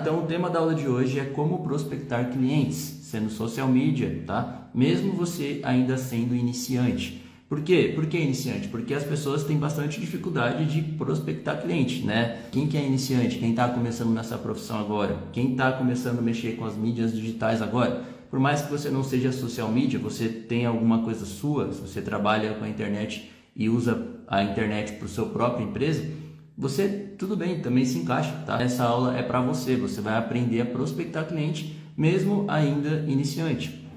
Então o tema da aula de hoje é como prospectar clientes, sendo social media, tá? Mesmo você ainda sendo iniciante. Por quê? Por que iniciante? Porque as pessoas têm bastante dificuldade de prospectar cliente, né? Quem que é iniciante? Quem está começando nessa profissão agora? Quem está começando a mexer com as mídias digitais agora? Por mais que você não seja social media, você tem alguma coisa sua, se você trabalha com a internet e usa a internet para a sua própria empresa, você, tudo bem, também se encaixa, tá? Essa aula é para você, você vai aprender a prospectar cliente, mesmo ainda iniciante,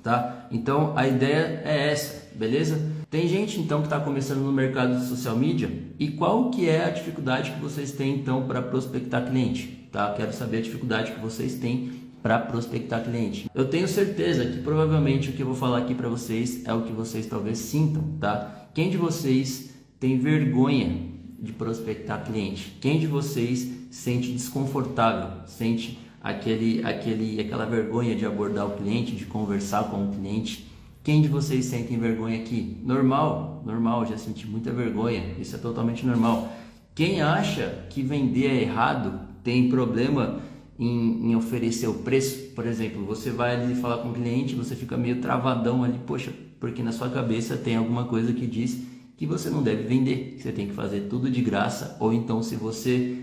tá? Então, a ideia é essa, beleza? Tem gente, então, que está começando no mercado de social media, e qual que é a dificuldade que vocês têm, então, para prospectar cliente, tá? Quero saber a dificuldade que vocês têm para prospectar cliente. Eu tenho certeza que provavelmente o que eu vou falar aqui para vocês é o que vocês talvez sintam, tá? Quem de vocês tem vergonha de prospectar cliente? Quem de vocês se sente desconfortável, sente aquela vergonha de abordar o cliente, de conversar com o cliente? Quem de vocês sentem vergonha aqui? Normal, já senti muita vergonha, isso é totalmente normal. Quem acha que vender é errado, tem problema em oferecer o preço? Por exemplo, você vai ali falar com o cliente, você fica meio travadão ali, poxa, porque na sua cabeça tem alguma coisa que diz que você não deve vender, que você tem que fazer tudo de graça, ou então se você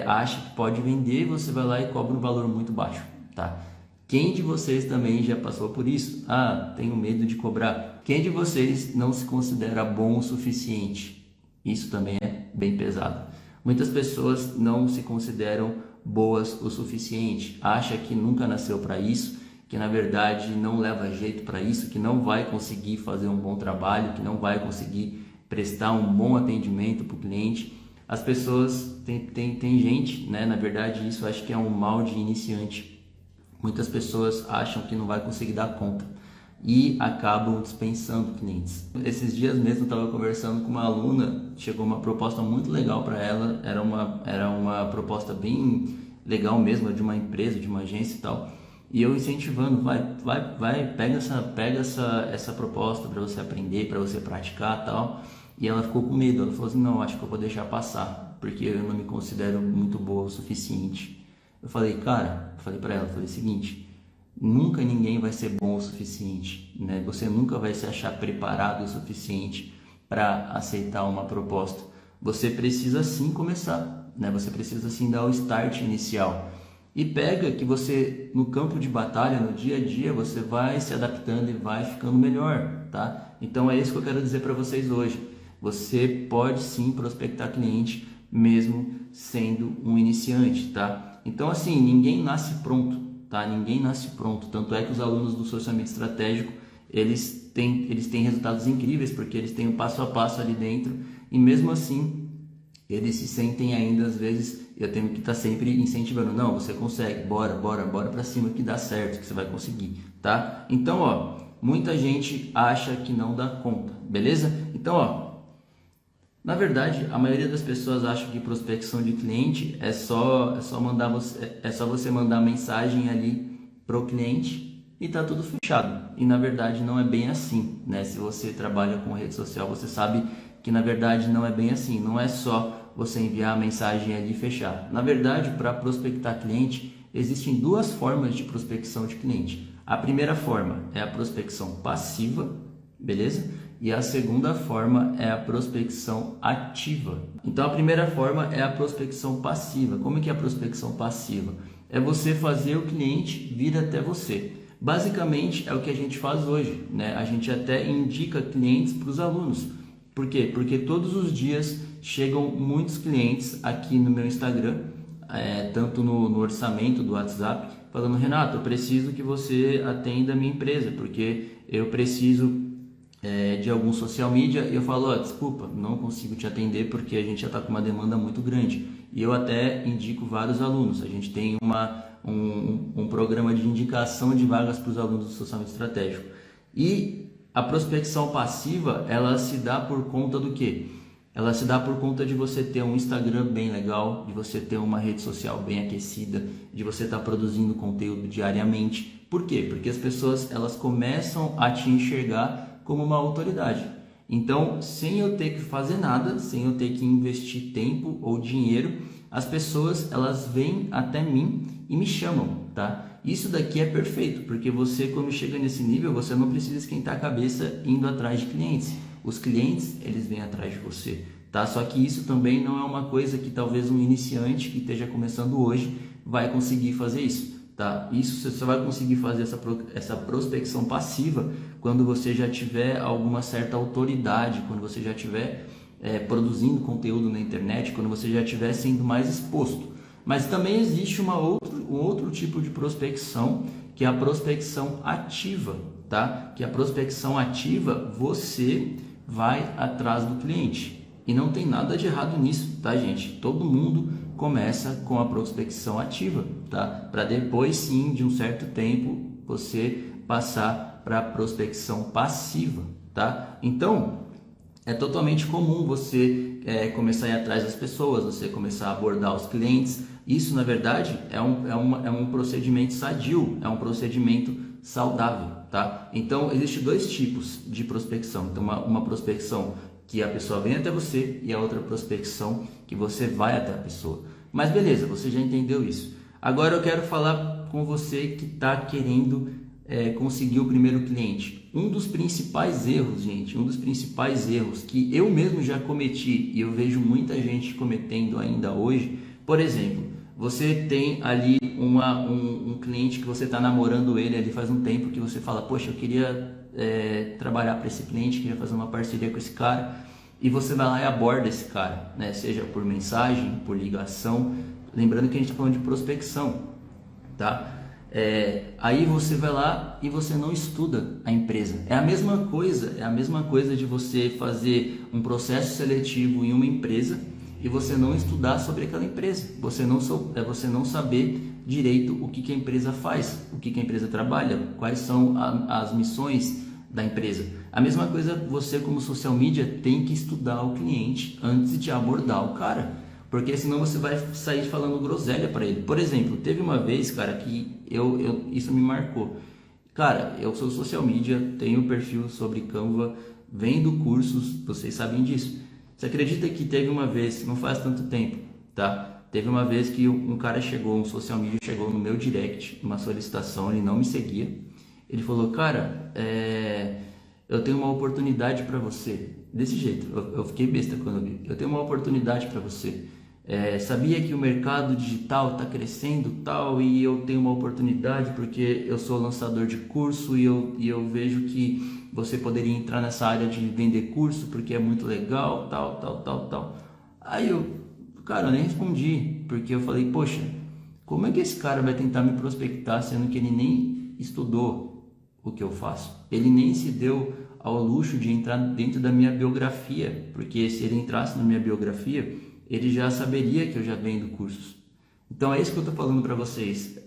acha que pode vender, você vai lá e cobra um valor muito baixo, tá? Quem de vocês também já passou por isso? Ah, tenho medo de cobrar. Quem de vocês não se considera bom o suficiente? Isso também é bem pesado. Muitas pessoas não se consideram boas o suficiente, acha que nunca nasceu para isso, que na verdade não leva jeito para isso, que não vai conseguir fazer um bom trabalho, que não vai conseguir prestar um bom atendimento para o cliente. As pessoas, tem gente, né? Na verdade isso acho que é um mal de iniciante. Muitas pessoas acham que não vai conseguir dar conta e acabam dispensando clientes. Esses dias mesmo eu estava conversando com uma aluna, chegou uma proposta muito legal para ela, era uma proposta bem legal mesmo, de uma empresa, de uma agência e tal. E eu incentivando, pega essa proposta para você aprender, para você praticar e tal. E ela ficou com medo, ela falou assim, não, acho que eu vou deixar passar, porque eu não me considero muito boa o suficiente. Eu falei, cara, falei para ela, falei o seguinte, nunca ninguém vai ser bom o suficiente, né? Você nunca vai se achar preparado o suficiente para aceitar uma proposta. Você precisa sim começar, né? Você precisa sim dar o start inicial. E pega que você, no campo de batalha, no dia a dia, você vai se adaptando e vai ficando melhor, tá? Então é isso que eu quero dizer para vocês hoje. Você pode sim prospectar cliente mesmo sendo um iniciante, tá? Então assim, ninguém nasce pronto, tá? Ninguém nasce pronto. Tanto é que os alunos do Social Media Estratégico, eles têm resultados incríveis porque eles têm um passo a passo ali dentro e mesmo assim eles se sentem ainda, às vezes, eu tenho que estar sempre incentivando, não, você consegue, bora pra cima que dá certo, que você vai conseguir, tá? Então, ó, muita gente acha que não dá conta, beleza? Então, ó, na verdade, a maioria das pessoas acha que prospecção de cliente é só você mandar mensagem ali pro cliente e tá tudo fechado. E na verdade não é bem assim, né? Se você trabalha com rede social, você sabe que na verdade não é bem assim. Não é só você enviar a mensagem ali e fechar. Na verdade, para prospectar cliente, existem duas formas de prospecção de cliente. A primeira forma é a prospecção passiva, beleza? E a segunda forma é a prospecção ativa. Então a primeira forma é a prospecção passiva. Como que é a prospecção passiva? É você fazer o cliente vir até você. Basicamente é o que a gente faz hoje, né? A gente até indica clientes para os alunos. Por quê? Porque todos os dias chegam muitos clientes aqui no meu Instagram, tanto no orçamento do WhatsApp, falando, Renato, eu preciso que você atenda a minha empresa, porque eu preciso de algum social media, e eu falo, desculpa, não consigo te atender porque a gente já está com uma demanda muito grande. E eu até indico vários alunos, a gente tem um programa de indicação de vagas para os alunos do Social Media Estratégico. E a prospecção passiva, ela se dá por conta do quê? Ela se dá por conta de você ter um Instagram bem legal, de você ter uma rede social bem aquecida, de você estar produzindo conteúdo diariamente. Por quê? Porque as pessoas, elas começam a te enxergar como uma autoridade. Então, sem eu ter que fazer nada, sem eu ter que investir tempo ou dinheiro, as pessoas elas vêm até mim e me chamam, tá? Isso daqui é perfeito, porque você quando chega nesse nível, você não precisa esquentar a cabeça indo atrás de clientes. Os clientes, eles vêm atrás de você, tá? Só que isso também não é uma coisa que talvez um iniciante que esteja começando hoje vai conseguir fazer isso, tá? Isso você só vai conseguir fazer essa prospecção passiva quando você já tiver alguma certa autoridade, quando você já tiver produzindo conteúdo na internet, quando você já estiver sendo mais exposto. Mas também existe um outro tipo de prospecção, que é a prospecção ativa, tá? Que a prospecção ativa, você vai atrás do cliente. E não tem nada de errado nisso, tá, gente? Todo mundo começa com a prospecção ativa, tá? Para depois, sim, de um certo tempo, você passar para a prospecção passiva, tá? Então, é totalmente comum você começar a ir atrás das pessoas, você começar a abordar os clientes. Isso, na verdade, é um procedimento sadio, é um procedimento saudável, tá? Então, existem dois tipos de prospecção. Então, uma prospecção que a pessoa vem até você e a outra prospecção que você vai até a pessoa. Mas beleza, você já entendeu isso. Agora eu quero falar com você que está querendo conseguir o primeiro cliente. Um dos principais erros, gente, um dos principais erros que eu mesmo já cometi e eu vejo muita gente cometendo ainda hoje, por exemplo, você tem ali um cliente que você está namorando ele ali faz um tempo, que você fala, poxa, eu queria trabalhar para esse cliente, queria fazer uma parceria com esse cara, e você vai lá e aborda esse cara, né? Seja por mensagem, por ligação, lembrando que a gente está falando de prospecção, tá? Aí você vai lá e você não estuda a empresa. É a mesma coisa de você fazer um processo seletivo em uma empresa e você não estudar sobre aquela empresa. Você não saber direito o que a empresa faz, o que a empresa trabalha, quais são as missões da empresa. A mesma coisa, você como social media tem que estudar o cliente antes de abordar o cara. Porque senão você vai sair falando groselha para ele. Por exemplo, teve uma vez, cara, que isso me marcou. Cara, eu sou social media, tenho perfil sobre Canva, vendo cursos, vocês sabem disso. Você acredita que teve uma vez, não faz tanto tempo, tá? Teve uma vez que um cara chegou, um social media chegou no meu direct, uma solicitação, ele não me seguia. Ele falou, cara, eu tenho uma oportunidade para você. Desse jeito, eu fiquei besta quando eu vi. Eu tenho uma oportunidade para você. Sabia que o mercado digital está crescendo tal, e eu tenho uma oportunidade porque eu sou lançador de curso e eu vejo que você poderia entrar nessa área de vender curso porque é muito legal, tal. Aí eu nem respondi, porque eu falei, poxa, como é que esse cara vai tentar me prospectar sendo que ele nem estudou o que eu faço? Ele nem se deu ao luxo de entrar dentro da minha biografia, porque se ele entrasse na minha biografia, ele já saberia que eu já vendo cursos. Então é isso que eu estou falando para vocês.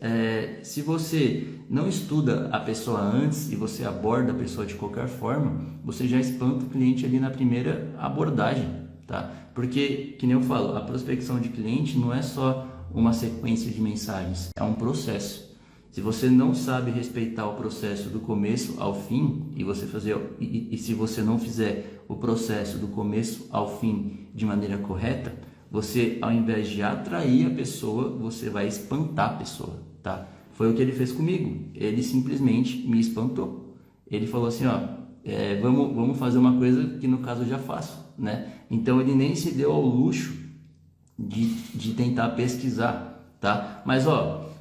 Se você não estuda a pessoa antes e você aborda a pessoa de qualquer forma, você já espanta o cliente ali na primeira abordagem, tá? Porque, que nem eu falo, a prospecção de cliente não é só uma sequência de mensagens, é um processo. Se você não sabe respeitar o processo do começo ao fim e se você não fizer o processo do começo ao fim de maneira correta, você, ao invés de atrair a pessoa, você vai espantar a pessoa, tá? Foi o que ele fez comigo. Ele simplesmente me espantou. Ele falou assim, vamos fazer uma coisa que no caso eu já faço, né? Então ele nem se deu ao luxo de tentar pesquisar, tá? Mas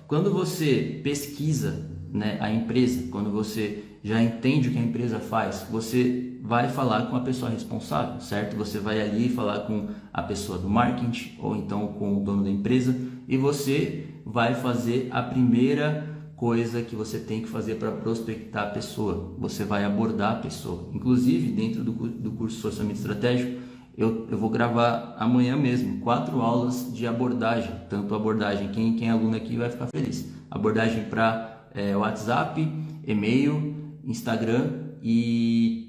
quando você pesquisa, né, a empresa, quando você já entende o que a empresa faz, você vai falar com a pessoa responsável, certo? Você vai ali falar com a pessoa do marketing ou então com o dono da empresa e você vai fazer a primeira coisa que você tem que fazer para prospectar a pessoa. Você vai abordar a pessoa. Inclusive, dentro do curso Socialmente Estratégico, eu vou gravar amanhã mesmo 4 aulas de abordagem, tanto abordagem, quem é aluno aqui vai ficar feliz, abordagem para WhatsApp, e-mail, Instagram e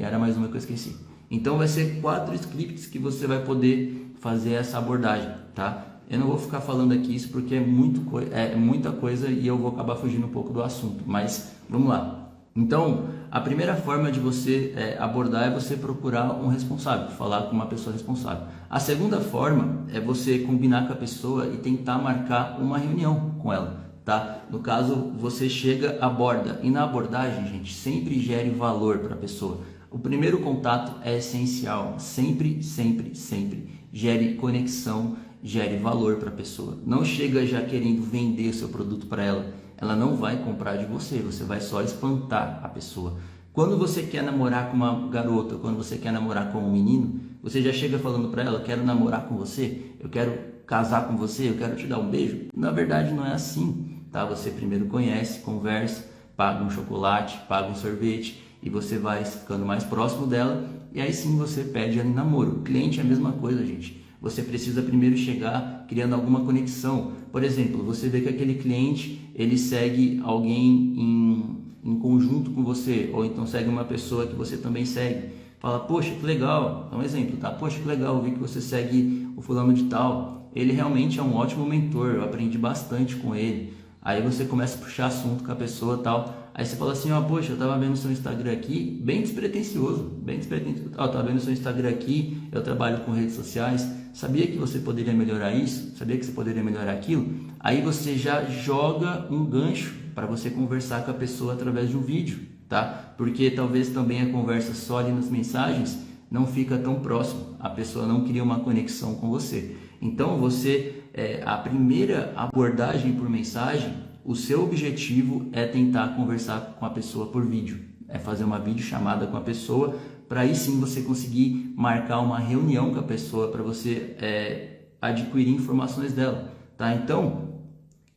era mais uma que eu esqueci. Então vai ser 4 scripts que você vai poder fazer essa abordagem, tá? Eu não vou ficar falando aqui isso porque é muita coisa e eu vou acabar fugindo um pouco do assunto, mas vamos lá. Então, a primeira forma de você abordar é você procurar um responsável, falar com uma pessoa responsável. A segunda forma é você combinar com a pessoa e tentar marcar uma reunião com ela, tá? No caso, você chega, aborda, e na abordagem, gente, sempre gere valor para a pessoa. O primeiro contato é essencial, sempre, sempre, sempre gere conexão, gere valor para a pessoa. Não chega já querendo vender o seu produto para ela. Ela não vai comprar de você, você vai só espantar a pessoa. Quando você quer namorar com uma garota, quando você quer namorar com um menino, você já chega falando para ela, quero namorar com você, eu quero casar com você, eu quero te dar um beijo. Na verdade não é assim, tá? Você primeiro conhece, conversa, paga um chocolate, paga um sorvete e você vai ficando mais próximo dela e aí sim você pede ela em namoro. O cliente é a mesma coisa, gente. Você precisa primeiro chegar criando alguma conexão. Por exemplo, você vê que aquele cliente, ele segue alguém em conjunto com você, ou então segue uma pessoa que você também segue. Fala, poxa, que legal, é um exemplo, tá? Poxa, que legal, eu vi que você segue o fulano de tal. Ele realmente é um ótimo mentor, eu aprendi bastante com ele. Aí você começa a puxar assunto com a pessoa e tal. Aí você fala assim, ó, poxa, eu tava vendo seu Instagram aqui, bem despretensioso. Ó, tava vendo seu Instagram aqui, eu trabalho com redes sociais, sabia que você poderia melhorar isso? Sabia que você poderia melhorar aquilo? Aí você já joga um gancho para você conversar com a pessoa através de um vídeo, tá? Porque talvez também a conversa só ali nas mensagens não fica tão próximo, a pessoa não cria uma conexão com você. Então a primeira abordagem por mensagem, o seu objetivo é tentar conversar com a pessoa por vídeo, é fazer uma videochamada com a pessoa, para aí sim você conseguir marcar uma reunião com a pessoa para você adquirir informações dela, tá? Então,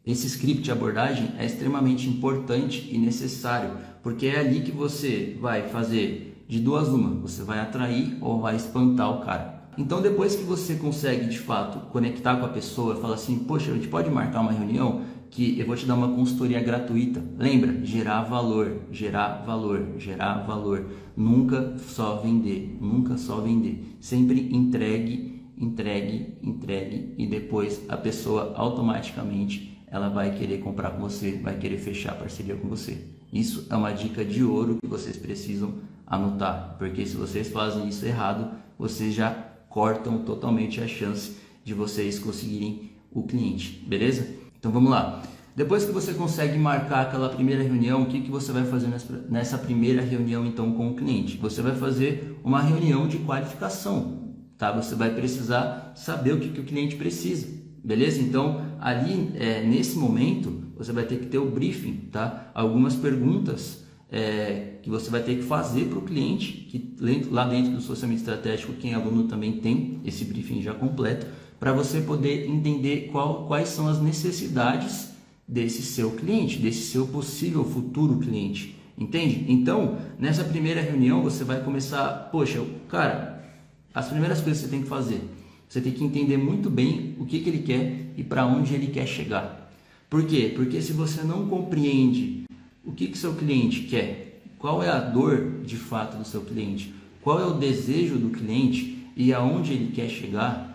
esse script de abordagem é extremamente importante e necessário, porque é ali que você vai fazer de duas uma, você vai atrair ou vai espantar o cara. Então, depois que você consegue de fato conectar com a pessoa, fala assim, poxa, a gente pode marcar uma reunião que eu vou te dar uma consultoria gratuita. Lembra? Gerar valor, gerar valor, gerar valor. Nunca só vender, nunca só vender. Sempre entregue, entregue, entregue e depois a pessoa automaticamente ela vai querer comprar com você, vai querer fechar parceria com você. Isso é uma dica de ouro que vocês precisam anotar, porque se vocês fazem isso errado, vocês já cortam totalmente a chance de vocês conseguirem o cliente, beleza? Então vamos lá. Depois que você consegue marcar aquela primeira reunião, o que você vai fazer nessa primeira reunião então com o cliente? Você vai fazer uma reunião de qualificação, tá? Você vai precisar saber o que o cliente precisa, beleza? Então ali nesse momento você vai ter que ter o briefing, tá? Algumas perguntas que você vai ter que fazer para o cliente, que lá dentro do Social Media Estratégico, quem é aluno também tem esse briefing já completo, para você poder entender quais são as necessidades desse seu cliente, desse seu possível futuro cliente, entende? Então, nessa primeira reunião, você vai começar, poxa, cara, as primeiras coisas que você tem que fazer, você tem que entender muito bem o que ele quer e para onde ele quer chegar. Por quê? Porque se você não compreende o que seu cliente quer, qual é a dor de fato do seu cliente, qual é o desejo do cliente e aonde ele quer chegar,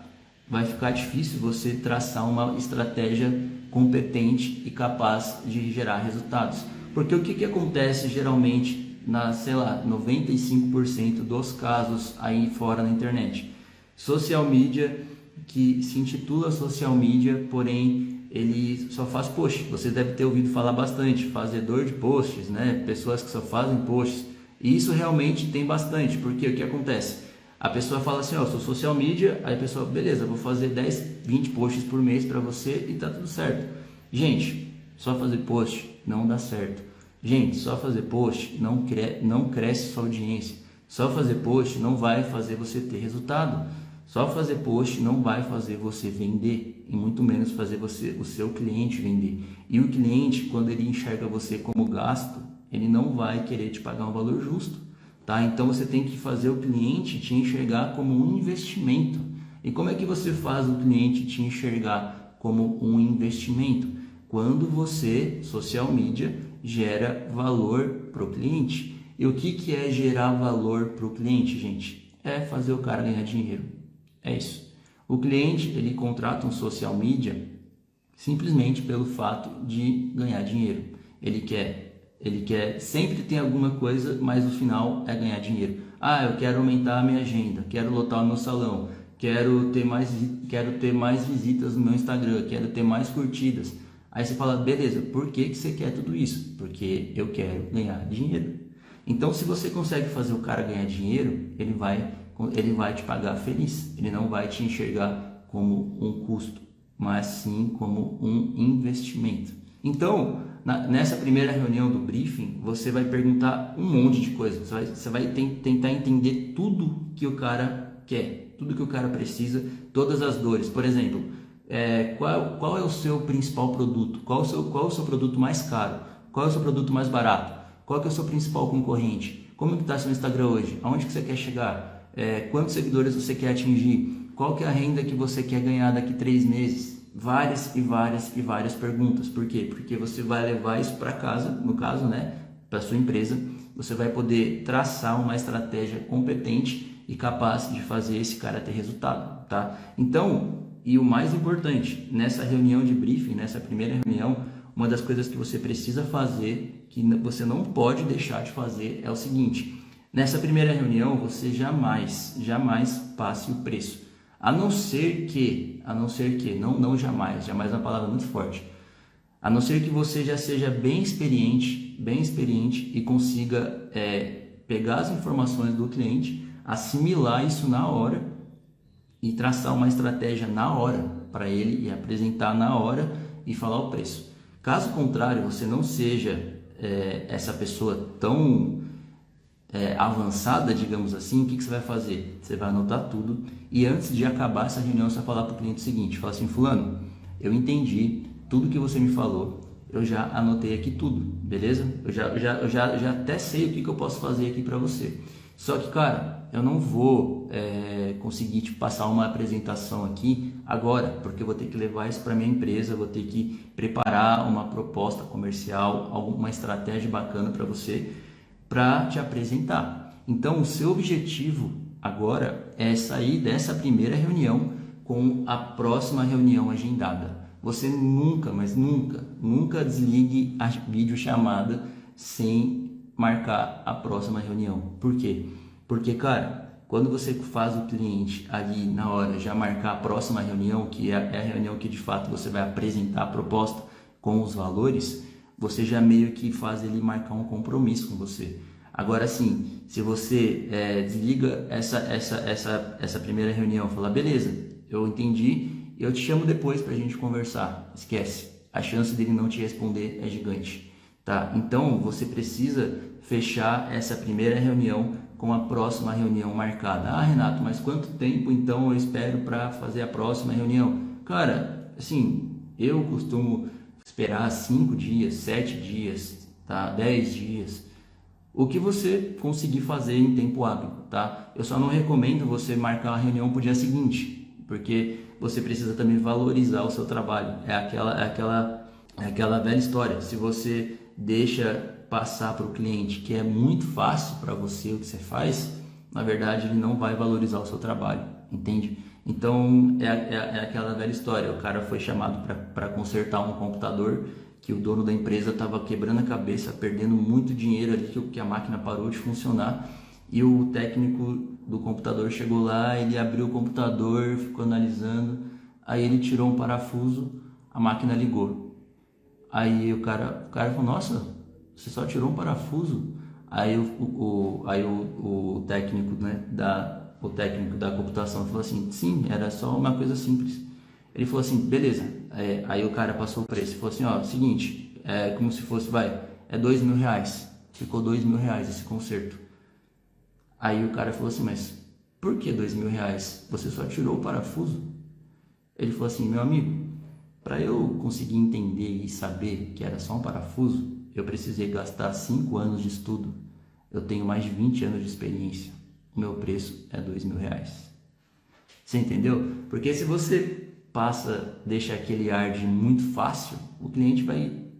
vai ficar difícil você traçar uma estratégia competente e capaz de gerar resultados. Porque o que acontece geralmente na, 95% dos casos aí fora na internet? Social media, que se intitula social media, porém ele só faz post. Você deve ter ouvido falar bastante, fazedor de posts, né? Pessoas que só fazem posts. E isso realmente tem bastante, porque o que acontece? A pessoa fala assim, ó, sou social media, aí a pessoa, beleza, vou fazer 10, 20 posts por mês para você e tá tudo certo. Gente, só fazer post não dá certo. Gente, só fazer post não cresce sua audiência. Só fazer post não vai fazer você ter resultado. Só fazer post não vai fazer você vender e muito menos fazer o seu cliente vender. E o cliente, quando ele enxerga você como gasto, ele não vai querer te pagar um valor justo. Tá? Então você tem que fazer o cliente te enxergar como um investimento. E como é que você faz o cliente te enxergar como um investimento? Quando você, social media, gera valor para o cliente. E o que é gerar valor para o cliente, gente? É fazer o cara ganhar dinheiro. É isso. O cliente, ele contrata um social media simplesmente pelo fato de ganhar dinheiro. Ele quer Ele quer, sempre tem alguma coisa, mas no final é ganhar dinheiro. Ah, eu quero aumentar a minha agenda, quero lotar o meu salão, quero ter mais visitas no meu Instagram, quero ter mais curtidas. Aí você fala, beleza, por que você quer tudo isso? Porque eu quero ganhar dinheiro. Então, se você consegue fazer o cara ganhar dinheiro, ele vai te pagar feliz. Ele não vai te enxergar como um custo, mas sim como um investimento. Então, nessa primeira reunião do briefing, você vai perguntar um monte de coisa. Você vai tentar entender tudo que o cara quer, tudo que o cara precisa, todas as dores. Por exemplo, qual é o seu principal produto? Qual é o seu produto mais caro? Qual é o seu produto mais barato? Qual que é o seu principal concorrente? Como que está seu Instagram hoje? Aonde que você quer chegar? Quantos seguidores você quer atingir? Qual que é a renda que você quer ganhar daqui 3 meses? Várias e várias perguntas. Por quê? Porque você vai levar isso para casa, no caso, né, para sua empresa. Você vai poder traçar uma estratégia competente e capaz de fazer esse cara ter resultado, tá? Então, e o mais importante, nessa reunião de briefing, nessa primeira reunião, uma das coisas que você precisa fazer, que você não pode deixar de fazer, é o seguinte: nessa primeira reunião você jamais passe o preço, a não ser que, não jamais é uma palavra muito forte, a não ser que você já seja bem experiente e consiga pegar as informações do cliente, assimilar isso na hora e traçar uma estratégia na hora para ele e apresentar na hora e falar o preço. Caso contrário, você não seja essa pessoa tão avançada, digamos assim, o que você vai fazer? Você vai anotar tudo e antes de acabar essa reunião você vai falar para o cliente o seguinte, fala assim: fulano, eu entendi tudo que você me falou, eu já anotei aqui tudo, beleza? Eu já até sei o que eu posso fazer aqui para você. Só que, cara, eu não vou conseguir te passar uma apresentação aqui agora, porque eu vou ter que levar isso para minha empresa, vou ter que preparar uma proposta comercial, alguma estratégia bacana para você, para te apresentar. Então, o seu objetivo agora é sair dessa primeira reunião com a próxima reunião agendada. Você nunca, mas nunca desligue a videochamada sem marcar a próxima reunião. Por quê? Porque, cara, quando você faz o cliente ali na hora já marcar a próxima reunião, que é a reunião que de fato você vai apresentar a proposta com os valores, você já meio que faz ele marcar um compromisso com você. Agora sim, se você desliga essa primeira reunião, fala, beleza, eu entendi, eu te chamo depois para a gente conversar, esquece, a chance dele não te responder é gigante, tá? Então você precisa fechar essa primeira reunião com a próxima reunião marcada. Ah, Renato, mas quanto tempo então eu espero para fazer a próxima reunião? Cara, assim, eu costumo esperar 5 dias, 7 dias, tá? 10 dias, o que você conseguir fazer em tempo hábil, tá? Eu só não recomendo você marcar a reunião para o dia seguinte, porque você precisa também valorizar o seu trabalho. É aquela velha história. Se você deixa passar para o cliente que é muito fácil para você o que você faz, na verdade ele não vai valorizar o seu trabalho, entende? Então é aquela velha história. O cara foi chamado para consertar um computador que o dono da empresa estava quebrando a cabeça, perdendo muito dinheiro ali, que a máquina parou de funcionar, e o técnico do computador chegou lá, ele abriu o computador, ficou analisando, aí ele tirou um parafuso, a máquina ligou. Aí o cara falou, nossa, você só tirou um parafuso? Aí o técnico, né, o técnico da computação falou assim, sim, era só uma coisa simples. Ele falou assim, beleza. Aí o cara passou o preço, falou assim, ó, seguinte, como se fosse, é R$2.000, ficou R$2.000 esse conserto. Aí o cara falou assim, mas por que R$2.000? Você só tirou o parafuso? Ele falou assim, meu amigo, para eu conseguir entender e saber que era só um parafuso, eu precisei gastar 5 anos de estudo. Eu tenho mais de 20 anos de experiência. O meu preço é R$2.000. Você entendeu? Porque se você deixa aquele ar de muito fácil, o cliente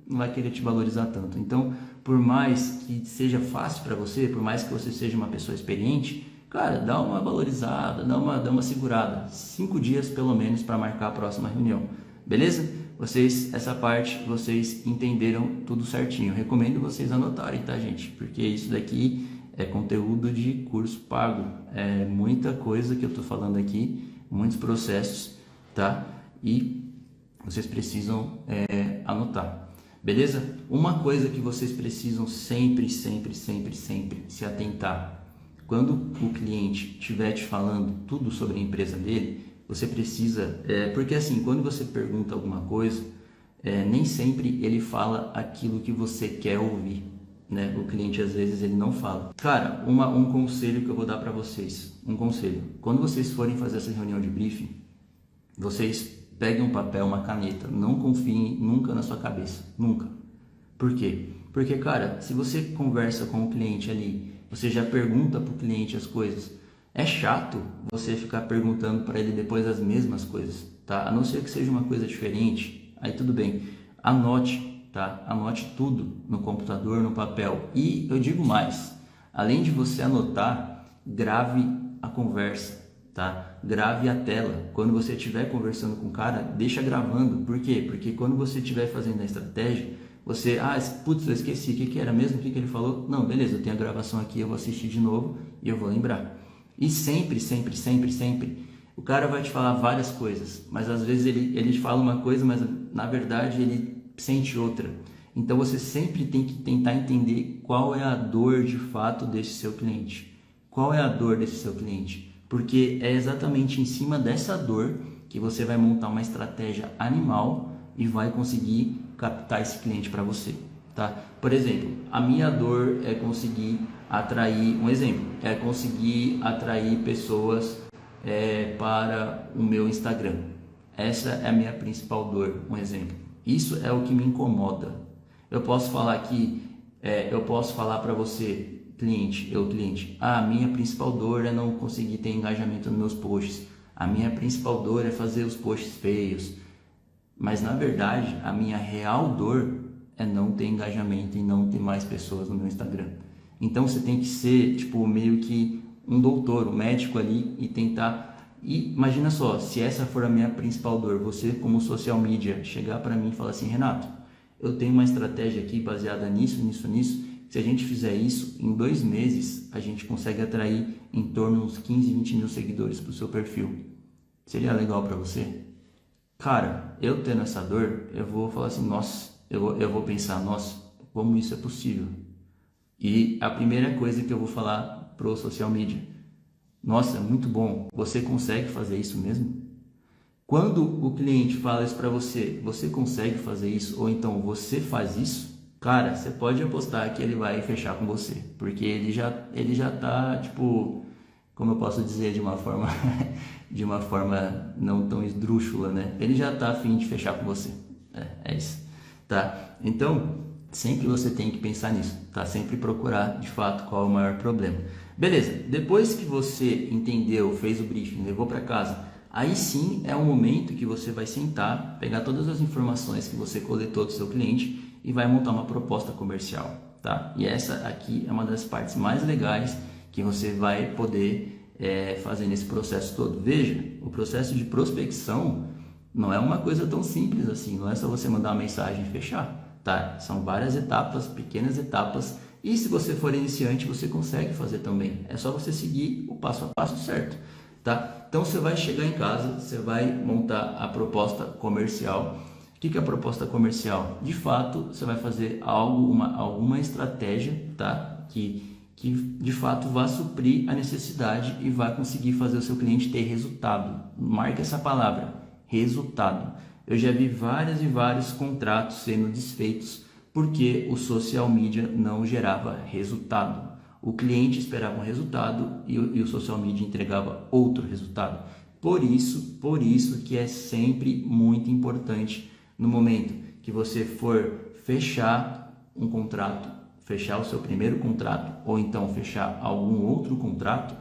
não vai querer te valorizar tanto. Então, por mais que seja fácil para você, por mais que você seja uma pessoa experiente, cara, dá uma valorizada, dá uma segurada. 5 dias pelo menos para marcar a próxima reunião. Beleza? essa parte vocês entenderam tudo certinho. Recomendo vocês anotarem, tá, gente? Porque isso daqui é conteúdo de curso pago. É muita coisa que eu tô falando aqui, muitos processos, tá? E vocês precisam anotar. Beleza? Uma coisa que vocês precisam sempre se atentar. Quando o cliente estiver te falando tudo sobre a empresa dele, você precisa... porque assim, quando você pergunta alguma coisa, nem sempre ele fala aquilo que você quer ouvir, né? O cliente às vezes ele não fala. Cara, um conselho que eu vou dar para vocês. Um conselho. Quando vocês forem fazer essa reunião de briefing, vocês peguem um papel, uma caneta. Não confiem nunca na sua cabeça. Nunca. Por quê? Porque, cara, se você conversa com o cliente ali, você já pergunta para o cliente as coisas, é chato você ficar perguntando para ele depois as mesmas coisas, tá? A não ser que seja uma coisa diferente, aí tudo bem. Anote, tá? Anote tudo no computador, no papel. E eu digo mais, além de você anotar, grave a conversa, tá? Grave a tela. Quando você estiver conversando com o cara, deixa gravando. Por quê? Porque quando você estiver fazendo a estratégia, você, putz, eu esqueci, o que era mesmo, o que ele falou? Não, beleza, eu tenho a gravação aqui, eu vou assistir de novo e eu vou lembrar. E sempre, o cara vai te falar várias coisas, mas às vezes ele te fala uma coisa, mas na verdade ele sente outra. Então você sempre tem que tentar entender qual é a dor de fato desse seu cliente. Qual é a dor desse seu cliente? Porque é exatamente em cima dessa dor que você vai montar uma estratégia animal e vai conseguir captar esse cliente para você, tá? Por exemplo, a minha dor é conseguir atrair, conseguir atrair pessoas para o meu Instagram. Essa é a minha principal dor, um exemplo. Isso é o que me incomoda. Eu posso falar para você, cliente, a minha principal dor é não conseguir ter engajamento nos meus posts. A minha principal dor é fazer os posts feios. Mas na verdade, a minha real dor é não ter engajamento e não ter mais pessoas no meu Instagram. Então você tem que ser tipo meio que um doutor, um médico ali e tentar... E imagina só, se essa for a minha principal dor, você como social media chegar para mim e falar assim, Renato, eu tenho uma estratégia aqui baseada nisso. Se a gente fizer isso, em 2 meses a gente consegue atrair em torno de uns 15, 20 mil seguidores para o seu perfil. Seria legal para você? Cara, eu tendo essa dor, eu vou falar assim, nossa, eu vou pensar, nossa, como isso é possível? E a primeira coisa que eu vou falar pro social media, nossa, muito bom, você consegue fazer isso mesmo? Quando o cliente fala isso para você, você consegue fazer isso? Ou então você faz isso? Cara, você pode apostar que ele vai fechar com você, porque ele já tá, tipo, como eu posso dizer de uma forma não tão esdrúxula, né? Ele já tá a fim de fechar com você. É isso, tá? Então, sempre você tem que pensar nisso, tá? Sempre procurar, de fato, qual é o maior problema. Beleza, depois que você entendeu, fez o briefing, levou para casa, aí sim é o momento que você vai sentar, pegar todas as informações que você coletou do seu cliente e vai montar uma proposta comercial, tá? E essa aqui é uma das partes mais legais que você vai poder fazer nesse processo todo. Veja, o processo de prospecção não é uma coisa tão simples assim, não é só você mandar uma mensagem e fechar, tá? São várias etapas, pequenas etapas, e se você for iniciante, você consegue fazer também. É só você seguir o passo a passo certo, tá? Então você vai chegar em casa, você vai montar a proposta comercial. O que é a proposta comercial? De fato, você vai fazer alguma estratégia, tá? Que de fato vai suprir a necessidade e vai conseguir fazer o seu cliente ter resultado. Marque essa palavra, resultado. Eu já vi vários contratos sendo desfeitos porque o social media não gerava resultado. O cliente esperava um resultado e o social media entregava outro resultado. Por isso que é sempre muito importante no momento que você for fechar um contrato, fechar o seu primeiro contrato ou então fechar algum outro contrato,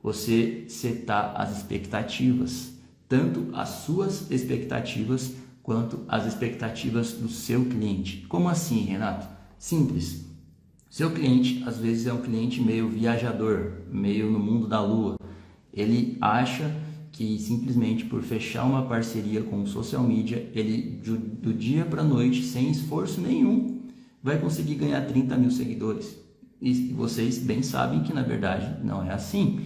você setar as expectativas, tanto as suas expectativas quanto as expectativas do seu cliente. Como assim, Renato? Simples. Seu cliente às vezes é um cliente meio viajador, meio no mundo da lua. Ele acha que simplesmente por fechar uma parceria com o social media, ele do dia para a noite, sem esforço nenhum, vai conseguir ganhar 30 mil seguidores. E vocês bem sabem que na verdade não é assim,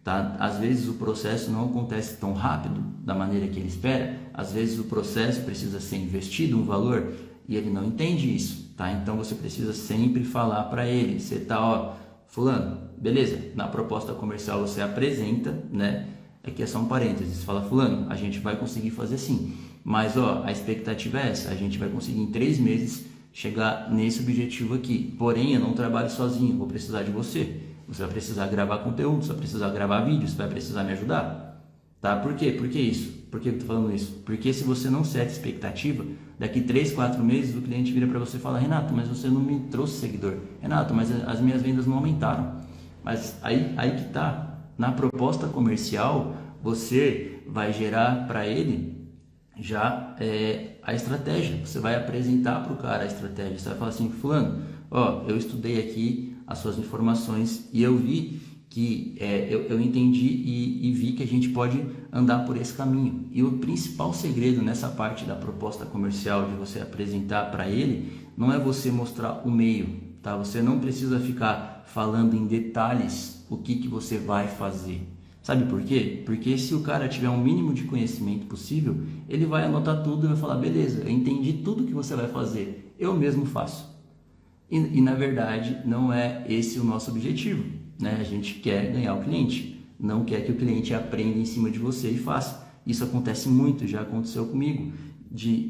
tá? Às vezes o processo não acontece tão rápido da maneira que ele espera, às vezes o processo precisa ser investido um valor e ele não entende isso, tá? Então você precisa sempre falar para ele, você tá, ó, fulano, beleza, na proposta comercial você apresenta, né? Aqui é só um parênteses, fala, fulano, a gente vai conseguir fazer sim, mas ó, a expectativa é essa, a gente vai conseguir em 3 meses chegar nesse objetivo aqui, porém eu não trabalho sozinho, vou precisar de você, você vai precisar gravar conteúdo, você vai precisar gravar vídeos, você vai precisar me ajudar, tá? Por quê? Por que isso? Por que eu tô falando isso? Porque se você não sete expectativa, daqui 3, 4 meses o cliente vira para você e fala, Renato, mas você não me trouxe seguidor, Renato, mas as minhas vendas não aumentaram, mas aí que tá. Na proposta comercial, você vai gerar para ele já a estratégia. Você vai apresentar para o cara a estratégia. Você vai falar assim, fulano, ó, eu estudei aqui as suas informações e eu vi que eu entendi e vi que a gente pode andar por esse caminho. E o principal segredo nessa parte da proposta comercial, de você apresentar para ele, não é você mostrar o meio, tá? Você não precisa ficar falando em detalhes o que você vai fazer. Sabe por quê? Porque se o cara tiver um mínimo de conhecimento possível, ele vai anotar tudo e vai falar, beleza, eu entendi tudo que você vai fazer, eu mesmo faço. E na verdade não é esse o nosso objetivo, né? A gente quer ganhar o cliente, não quer que o cliente aprenda em cima de você e faça. Isso acontece muito, já aconteceu comigo,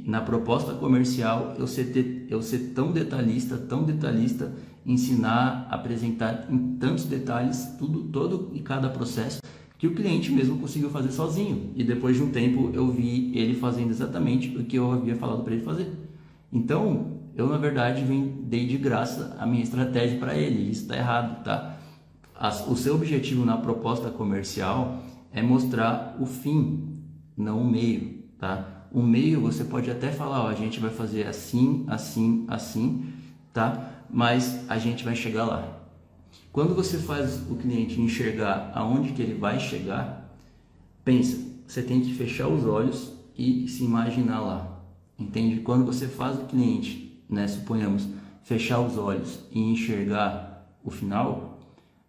na proposta comercial eu ser tão detalhista, ensinar, apresentar em tantos detalhes todo e cada processo que o cliente mesmo conseguiu fazer sozinho. E depois de um tempo eu vi ele fazendo exatamente o que eu havia falado para ele fazer. Então, eu na verdade dei de graça a minha estratégia para ele. Isso está errado, tá? O seu objetivo na proposta comercial é mostrar o fim, não o meio, tá? O meio você pode até falar, ó, a gente vai fazer assim, assim, assim, tá? Mas a gente vai chegar lá. Quando você faz o cliente enxergar aonde que ele vai chegar, pensa, você tem que fechar os olhos e se imaginar lá, entende? Quando você faz o cliente, né, suponhamos, fechar os olhos e enxergar o final,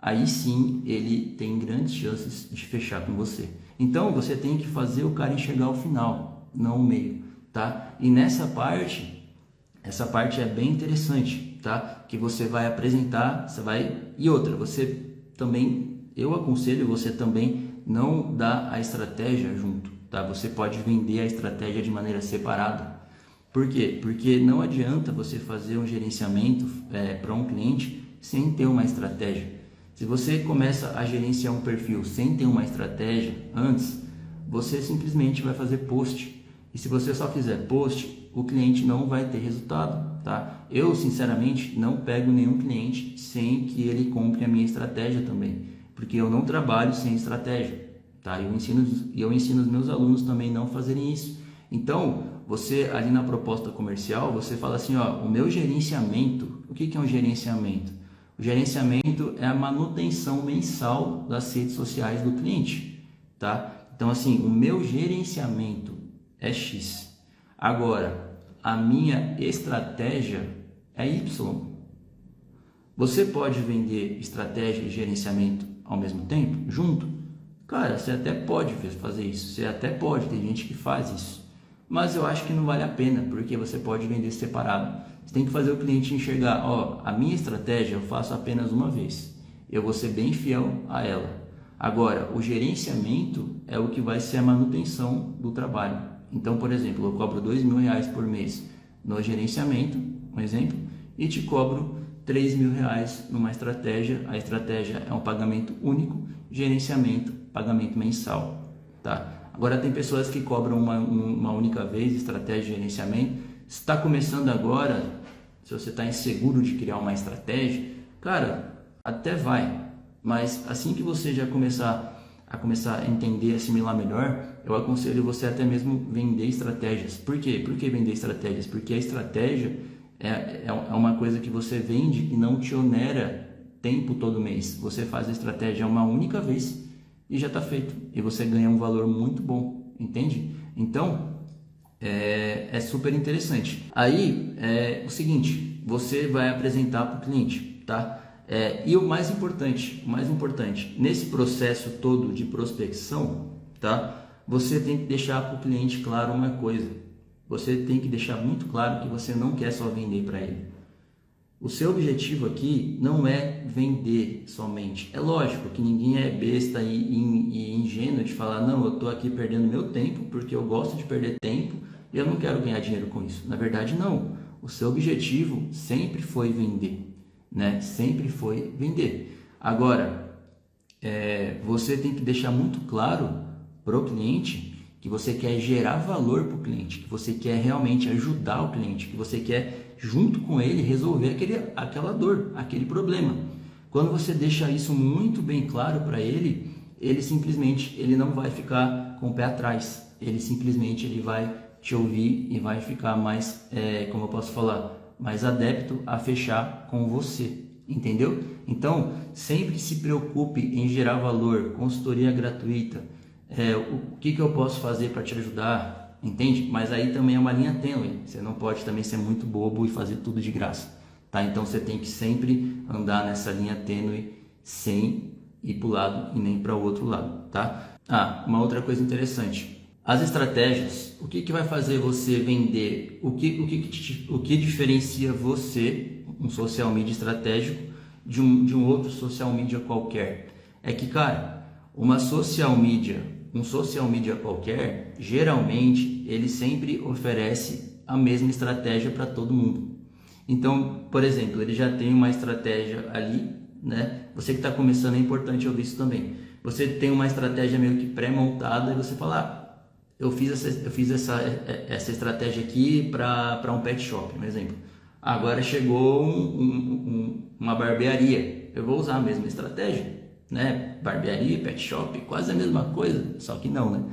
aí sim ele tem grandes chances de fechar com você. Então você tem que fazer o cara enxergar o final, não o meio, tá? E essa parte é bem interessante, tá? Que você vai apresentar, e outra, você também, eu aconselho você também não dar a estratégia junto, tá? Você pode vender a estratégia de maneira separada. Por quê? Porque não adianta você fazer um gerenciamento para um cliente sem ter uma estratégia. Se você começa a gerenciar um perfil sem ter uma estratégia antes, você simplesmente vai fazer post. E se você só fizer post, o cliente não vai ter resultado, tá? Eu, sinceramente, não pego nenhum cliente sem que ele compre a minha estratégia também, porque eu não trabalho sem estratégia, tá? Eu ensino os meus alunos também não fazerem isso. Então, você ali na proposta comercial, você fala assim, ó, o meu gerenciamento, o que é um gerenciamento? O gerenciamento é a manutenção mensal das redes sociais do cliente, tá? Então, assim, o meu gerenciamento é X. Agora, a minha estratégia é Y. Você pode vender estratégia e gerenciamento ao mesmo tempo, junto? Cara, você até pode fazer isso, você até pode, tem gente que faz isso. Mas eu acho que não vale a pena, porque você pode vender separado. Você tem que fazer o cliente enxergar, ó, a minha estratégia eu faço apenas uma vez. Eu vou ser bem fiel a ela. Agora, o gerenciamento é o que vai ser a manutenção do trabalho. Então, por exemplo, eu cobro R$2.000 por mês no gerenciamento, um exemplo, e te cobro R$3.000 numa estratégia. A estratégia é um pagamento único, gerenciamento, pagamento mensal, tá? Agora, tem pessoas que cobram uma única vez, estratégia de gerenciamento. Se está começando agora, se você está inseguro de criar uma estratégia, cara, até vai. Mas assim que você já começar a entender, assimilar melhor, eu aconselho você até mesmo vender estratégias. Por quê? Por que vender estratégias? Porque a estratégia é uma coisa que você vende e não te onera tempo todo mês. Você faz a estratégia uma única vez, e já está feito. E você ganha um valor muito bom, entende? Então, é super interessante. Aí, é o seguinte, você vai apresentar para o cliente, tá? E o mais importante, nesse processo todo de prospecção, tá? Você tem que deixar para o cliente claro uma coisa. Você tem que deixar muito claro que você não quer só vender para ele. O seu objetivo aqui não é vender somente. É lógico que ninguém é besta e ingênuo de falar, não, eu estou aqui perdendo meu tempo porque eu gosto de perder tempo e eu não quero ganhar dinheiro com isso. Na verdade, não. O seu objetivo sempre foi vender, né? Sempre foi vender. Agora, você tem que deixar muito claro para o cliente que você quer gerar valor para o cliente, que você quer realmente ajudar o cliente, que você quer, junto com ele, resolver aquela dor, aquele problema. Quando você deixa isso muito bem claro para ele, ele não vai ficar com o pé atrás, ele vai te ouvir e vai ficar mais, como eu posso falar, mais adepto a fechar com você, entendeu? Então, sempre se preocupe em gerar valor, consultoria gratuita, o que eu posso fazer para te ajudar, entende? Mas aí também é uma linha tênue, você não pode também ser muito bobo e fazer tudo de graça, tá? Então você tem que sempre andar nessa linha tênue sem ir para o lado e nem para o outro lado, tá? Uma outra coisa interessante, as estratégias, o que vai fazer você vender, o que diferencia você, um social media estratégico, de um outro social media qualquer? É que, cara, um social media qualquer, geralmente, ele sempre oferece a mesma estratégia para todo mundo. Então, por exemplo, ele já tem uma estratégia ali, né? Você que está começando, é importante ouvir isso também. Você tem uma estratégia meio que pré-montada e você fala, eu fiz essa estratégia aqui para um pet shop, por exemplo. Agora chegou uma barbearia, eu vou usar a mesma estratégia, né? Barbearia, pet shop, quase a mesma coisa, só que não, né?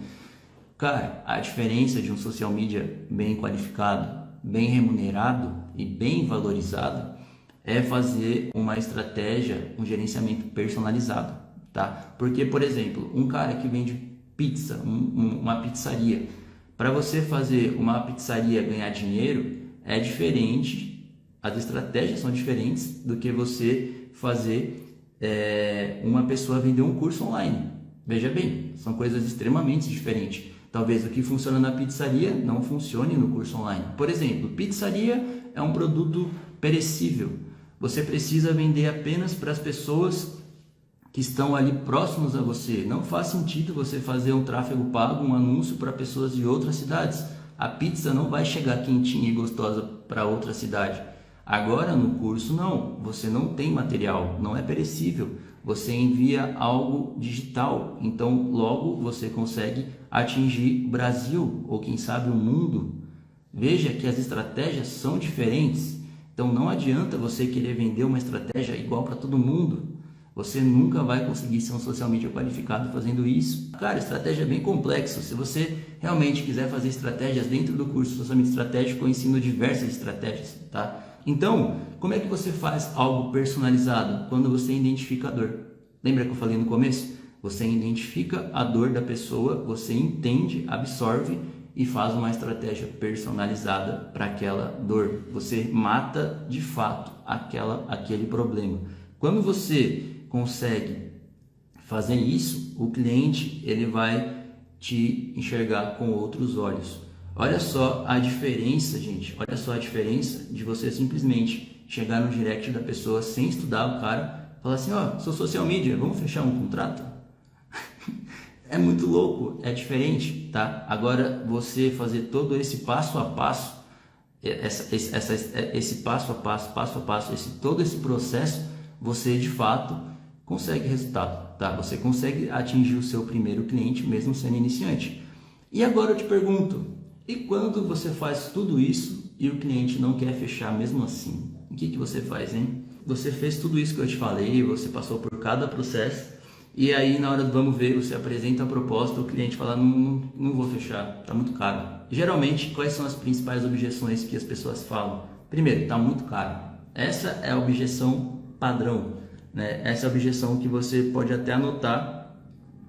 Cara, a diferença de um social media bem qualificado, bem remunerado e bem valorizado é fazer uma estratégia, um gerenciamento personalizado, tá? Porque, por exemplo, um cara que vende pizza, uma pizzaria, para você fazer uma pizzaria ganhar dinheiro é diferente, as estratégias são diferentes do que você fazer uma pessoa vender um curso online. Veja bem, são coisas extremamente diferentes. Talvez o que funciona na pizzaria não funcione no curso online. Por exemplo, pizzaria é um produto perecível. Você precisa vender apenas para as pessoas que estão ali próximos a você. Não faz sentido você fazer um tráfego pago, um anúncio para pessoas de outras cidades. A pizza não vai chegar quentinha e gostosa para outra cidade. Agora no curso não, você não tem material, não é perecível, você envia algo digital, então logo você consegue atingir o Brasil ou quem sabe o mundo. Veja que as estratégias são diferentes, então não adianta você querer vender uma estratégia igual para todo mundo, você nunca vai conseguir ser um social media qualificado fazendo isso. Cara, estratégia é bem complexa, se você realmente quiser fazer estratégias dentro do curso Social Media Estratégico, eu ensino diversas estratégias, tá? Então, como é que você faz algo personalizado? Quando você identifica a dor. Lembra que eu falei no começo? Você identifica a dor da pessoa, você entende, absorve e faz uma estratégia personalizada para aquela dor. Você mata de fato aquele problema. Quando você consegue fazer isso, o cliente ele vai te enxergar com outros olhos. Olha só a diferença, gente. Olha só a diferença de você simplesmente chegar no direct da pessoa sem estudar o cara, falar assim, sou social media, vamos fechar um contrato? É muito louco, é diferente, tá? Agora você fazer todo esse passo a passo, esse passo a passo, todo esse processo, você de fato consegue resultado, tá? Você consegue atingir o seu primeiro cliente mesmo sendo iniciante. E agora eu te pergunto, e quando você faz tudo isso e o cliente não quer fechar mesmo assim? O que você faz, hein? Você fez tudo isso que eu te falei, você passou por cada processo e aí na hora do vamos ver, você apresenta a proposta, o cliente fala, não vou fechar, tá muito caro. Geralmente, quais são as principais objeções que as pessoas falam? Primeiro, tá muito caro. Essa é a objeção padrão, né? Essa é a objeção que você pode até anotar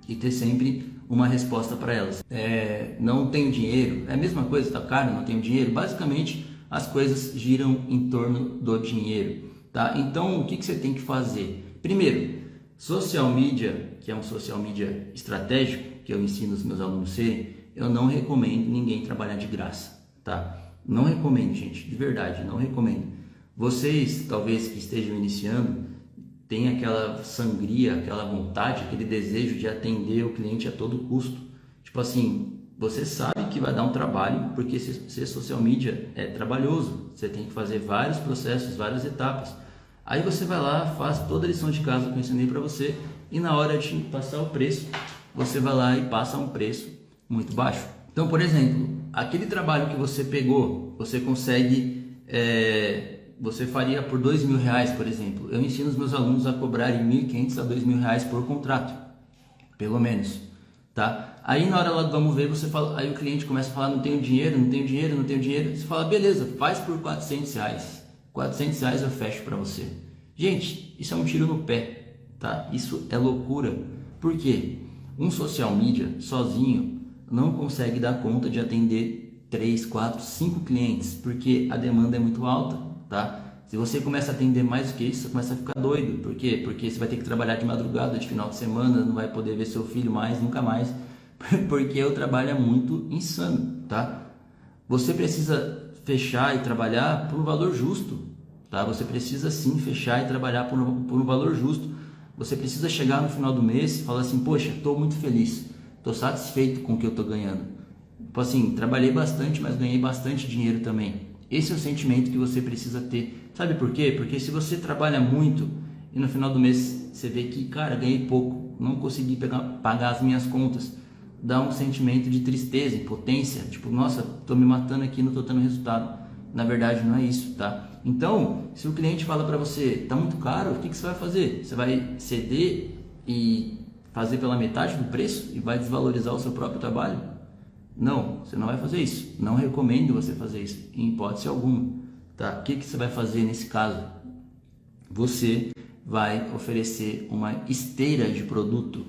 e ter sempre uma resposta para elas. Não tenho dinheiro, é a mesma coisa, tá caro, não tenho dinheiro. Basicamente, as coisas giram em torno do dinheiro, tá? Então, o que você tem que fazer? Primeiro, social media, que é um social media estratégico, que eu ensino os meus alunos a serem, eu não recomendo ninguém trabalhar de graça, tá? Não recomendo, gente, de verdade, não recomendo. Vocês, talvez que estejam iniciando, tem aquela sangria, aquela vontade, aquele desejo de atender o cliente a todo custo. Tipo assim, você sabe que vai dar um trabalho, porque ser social media é trabalhoso. Você tem que fazer vários processos, várias etapas. Aí você vai lá, faz toda a lição de casa que eu ensinei para você, e na hora de passar o preço, você vai lá e passa um preço muito baixo. Então, por exemplo, aquele trabalho que você pegou, você consegue... você faria por R$2.000, por exemplo. Eu ensino os meus alunos a cobrarem R$1.500 a R$2.000 por contrato, pelo menos, tá? Aí na hora lá do vamos ver, você fala, aí o cliente começa a falar, não tenho dinheiro, não tenho dinheiro, não tenho dinheiro. Você fala, beleza, faz por R$400. R$400 eu fecho para você. Gente, isso é um tiro no pé, tá? Isso é loucura. Por quê? Um social media sozinho não consegue dar conta de atender 3, 4, 5 clientes, porque a demanda é muito alta, tá? Se você começa a atender mais do que isso, você começa a ficar doido. Por quê? Porque você vai ter que trabalhar de madrugada, de final de semana, não vai poder ver seu filho mais, nunca mais, porque o trabalho é muito insano, tá? Você precisa fechar e trabalhar por um valor justo, tá? Você precisa sim fechar e trabalhar por um valor justo. Você precisa chegar no final do mês e falar assim, poxa, estou muito feliz, estou satisfeito com o que eu estou ganhando. Tipo assim, trabalhei bastante, mas ganhei bastante dinheiro também. Esse é o sentimento que você precisa ter. Sabe por quê? Porque se você trabalha muito e no final do mês você vê que, cara, ganhei pouco, não consegui pagar as minhas contas, dá um sentimento de tristeza, impotência, tipo, nossa, tô me matando aqui, não tô tendo resultado. Na verdade não é isso, tá? Então, se o cliente fala para você, tá muito caro, o que você vai fazer? Você vai ceder e fazer pela metade do preço e vai desvalorizar o seu próprio trabalho? Não, você não vai fazer isso. Não recomendo você fazer isso, em hipótese alguma, tá? O que você vai fazer nesse caso? Você vai oferecer uma esteira de produto.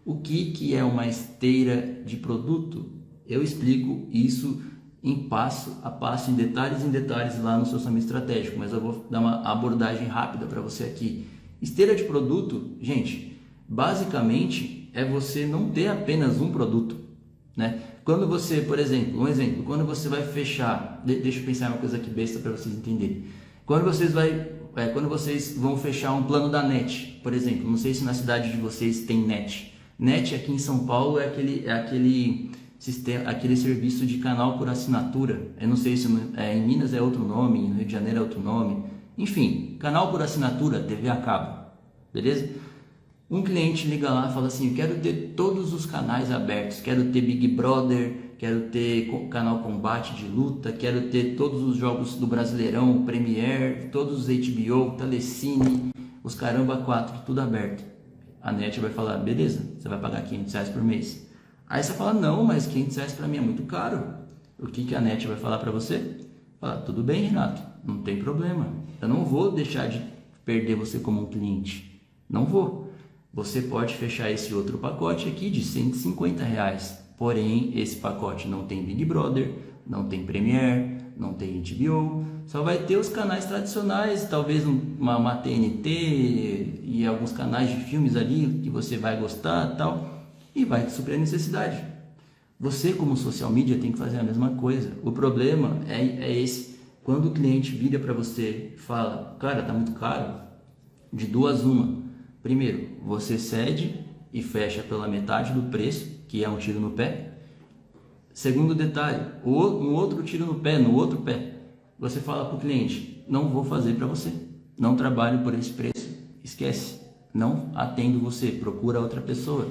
O que é uma esteira de produto? Eu explico isso em passo a passo, em detalhes lá no seu orçamento estratégico, mas eu vou dar uma abordagem rápida para você aqui. Esteira de produto, gente, basicamente é você não ter apenas um produto, né? Quando você, por exemplo, quando você vai fechar, deixa eu pensar uma coisa aqui besta para vocês entenderem. Quando vocês vão fechar um plano da NET, por exemplo, não sei se na cidade de vocês tem NET. NET aqui em São Paulo é aquele sistema, aquele serviço de canal por assinatura. Eu não sei se em Minas é outro nome, no Rio de Janeiro é outro nome. Enfim, canal por assinatura, TV a cabo, beleza? Um cliente liga lá e fala assim, eu quero ter todos os canais abertos, quero ter Big Brother, quero ter canal Combate de luta, quero ter todos os jogos do Brasileirão, Premier, todos os HBO, Telecine, os caramba 4, tudo aberto. A NET vai falar, beleza, você vai pagar R$500 por mês. Aí você fala, não, mas R$500 para mim é muito caro. O que a NET vai falar para você? Fala, tudo bem, Renato, não tem problema. Eu não vou deixar de perder você como um cliente. Não vou. Você pode fechar esse outro pacote aqui de R$150. Porém, esse pacote não tem Big Brother, não tem Premiere, não tem HBO. Só vai ter os canais tradicionais, talvez uma TNT e alguns canais de filmes ali que você vai gostar e tal. E vai suprir a necessidade. Você, como social media, tem que fazer a mesma coisa. O problema é esse. Quando o cliente vira para você e fala, cara, tá muito caro, de duas uma. Primeiro, você cede e fecha pela metade do preço, que é um tiro no pé. Segundo detalhe, um outro tiro no pé, no outro pé. Você fala para o cliente, não vou fazer para você. Não trabalho por esse preço. Esquece. Não atendo você. Procura outra pessoa.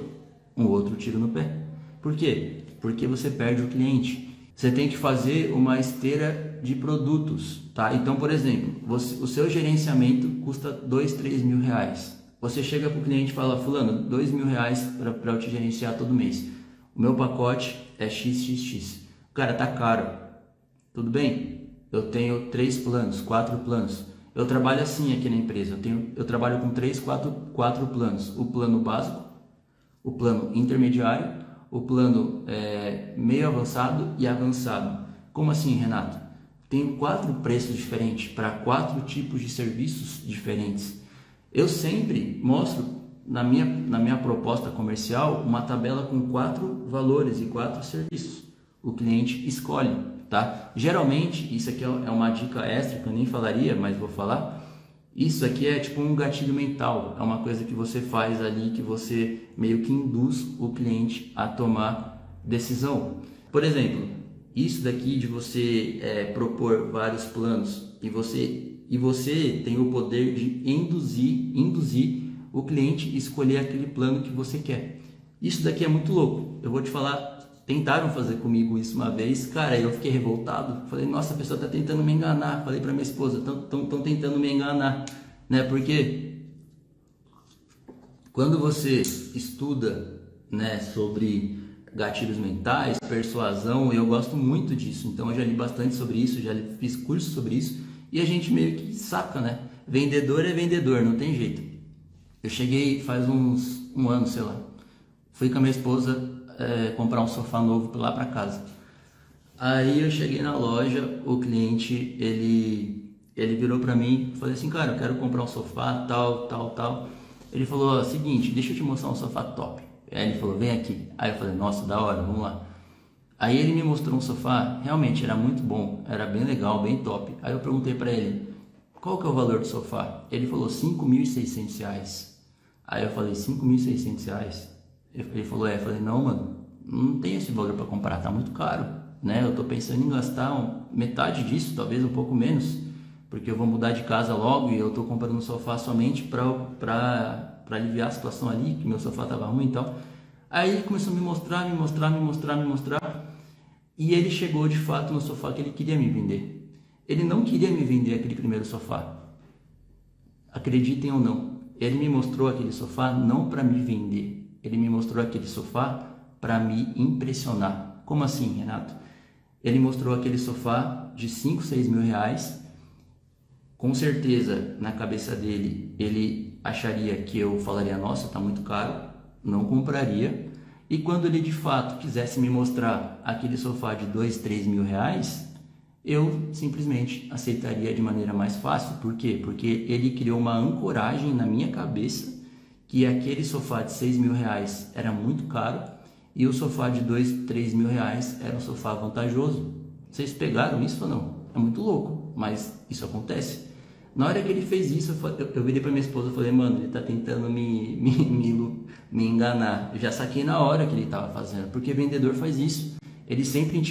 Um outro tiro no pé. Por quê? Porque você perde o cliente. Você tem que fazer uma esteira de produtos, tá? Então, por exemplo, o seu gerenciamento custa R$2, R$3 mil. Você chega para o cliente e fala, fulano, R$2.000 para eu te gerenciar todo mês. O meu pacote é XXX. Cara, tá caro. Tudo bem? Eu tenho 3 planos, 4 planos. Eu trabalho assim aqui na empresa. Eu trabalho com 3, 4 planos. O plano básico, o plano intermediário, o plano meio avançado e avançado. Como assim, Renato? Tenho 4 preços diferentes para 4 tipos de serviços diferentes. Eu sempre mostro na minha proposta comercial uma tabela com 4 valores e 4 serviços. O cliente escolhe, tá? Geralmente, isso aqui é uma dica extra que eu nem falaria, mas vou falar. Isso aqui é tipo um gatilho mental, é uma coisa que você faz ali, que você meio que induz o cliente a tomar decisão. Por exemplo, isso daqui de você propor vários planos e você tem o poder de induzir o cliente a escolher aquele plano que você quer. Isso daqui é muito louco. Eu vou te falar, tentaram fazer comigo isso uma vez, cara, eu fiquei revoltado. Falei, nossa, a pessoa está tentando me enganar. Falei para minha esposa, estão tentando me enganar, né? Porque quando você estuda, né, sobre gatilhos mentais, persuasão, eu gosto muito disso. Então eu já li bastante sobre isso, já fiz curso sobre isso e a gente meio que saca, né? Vendedor é vendedor, não tem jeito. Eu cheguei faz um ano, sei lá, fui com a minha esposa comprar um sofá novo lá para casa. Aí eu cheguei na loja, o cliente, ele virou para mim, falei assim, cara, eu quero comprar um sofá, tal. Ele falou, seguinte, deixa eu te mostrar um sofá top. Aí ele falou, vem aqui. Aí eu falei, nossa, da hora, vamos lá. Aí ele me mostrou um sofá, realmente era muito bom, era bem legal, bem top. Aí eu perguntei para ele, qual que é o valor do sofá? Ele falou, R$5.600. Aí eu falei, R$5.600? Ele falou, eu falei, não, mano, não tem esse valor para comprar, tá muito caro, né? Eu tô pensando em gastar metade disso, talvez um pouco menos, porque eu vou mudar de casa logo e eu tô comprando um sofá somente para aliviar a situação ali, que meu sofá tava ruim e tal. Aí ele começou a me mostrar, e ele chegou de fato no sofá que ele queria me vender. Ele não queria me vender aquele primeiro sofá, acreditem ou não. Ele me mostrou aquele sofá não para me vender, ele me mostrou aquele sofá para me impressionar. Como assim, Renato? Ele mostrou aquele sofá de 5, 6 mil reais. Com certeza, na cabeça dele, ele acharia que eu falaria, nossa, tá muito caro, não compraria. E quando ele de fato quisesse me mostrar aquele sofá de 2, 3 mil reais, eu simplesmente aceitaria de maneira mais fácil. Por quê? Porque ele criou uma ancoragem na minha cabeça que aquele sofá de 6 mil reais era muito caro e o sofá de 2, 3 mil reais era um sofá vantajoso. Vocês pegaram isso ou não? É muito louco, mas isso acontece. Na hora que ele fez isso, eu virei para minha esposa e falei, mano, ele tá tentando me enganar. Eu já saquei na hora que ele estava fazendo, porque vendedor faz isso. Ele sempre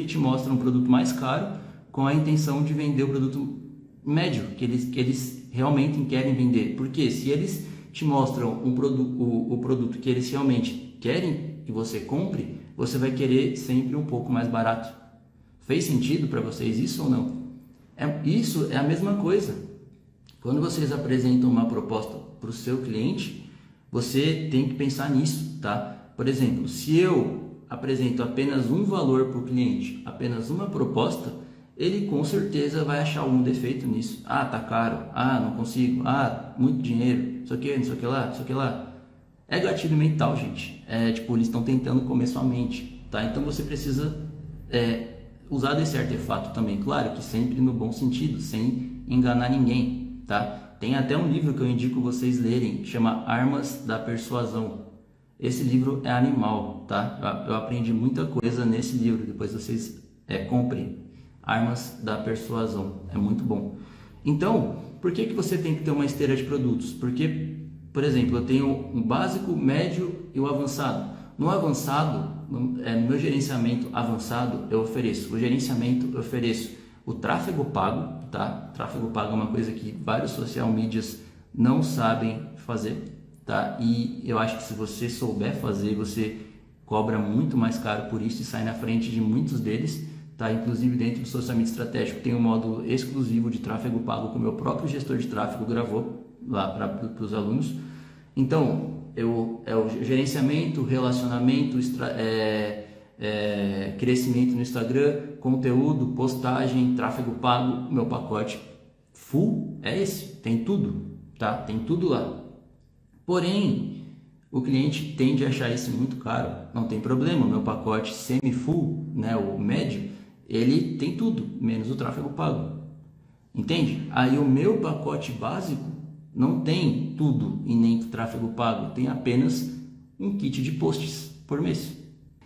te mostra um produto mais caro com a intenção de vender o produto médio, que eles realmente querem vender. Porque se eles te mostram o produto que eles realmente querem que você compre, você vai querer sempre um pouco mais barato. Fez sentido para vocês isso ou não? Isso é a mesma coisa. Quando vocês apresentam uma proposta para o seu cliente, você tem que pensar nisso, tá? Por exemplo, se eu apresento apenas um valor para o cliente, apenas uma proposta, ele com certeza vai achar algum defeito nisso. Ah, tá caro. Ah, não consigo. Ah, muito dinheiro. Isso aqui, não sei o que lá. É gatilho mental, gente. Eles estão tentando comer sua mente, tá? Então você precisa usar desse artefato também, claro que sempre no bom sentido, sem enganar ninguém, tá? Tem até um livro que eu indico vocês lerem, que chama Armas da Persuasão. Esse livro é animal, tá? Eu aprendi muita coisa nesse livro, depois vocês comprem. Armas da Persuasão, é muito bom. Então, por que você tem que ter uma esteira de produtos? Porque, por exemplo, eu tenho um básico, médio e o avançado. No avançado, no meu gerenciamento avançado, eu ofereço o gerenciamento, eu ofereço o tráfego pago, tá? Tráfego pago é uma coisa que vários social medias não sabem fazer, tá? E eu acho que se você souber fazer, você cobra muito mais caro por isso e sai na frente de muitos deles, tá? Inclusive dentro do social media estratégico tem um módulo exclusivo de tráfego pago que o meu próprio gestor de tráfego gravou lá para os alunos. Então, é o gerenciamento, relacionamento, crescimento no Instagram, conteúdo, postagem, tráfego pago. Meu pacote full é esse, tem tudo, tá? Tem tudo lá. Porém, O cliente tende a achar isso muito caro. Não tem problema, o meu pacote semi-full, né, o médio, ele tem tudo, menos o tráfego pago. Entende? Aí o meu pacote básico não tem tudo e nem tráfego pago, tem apenas um kit de posts por mês.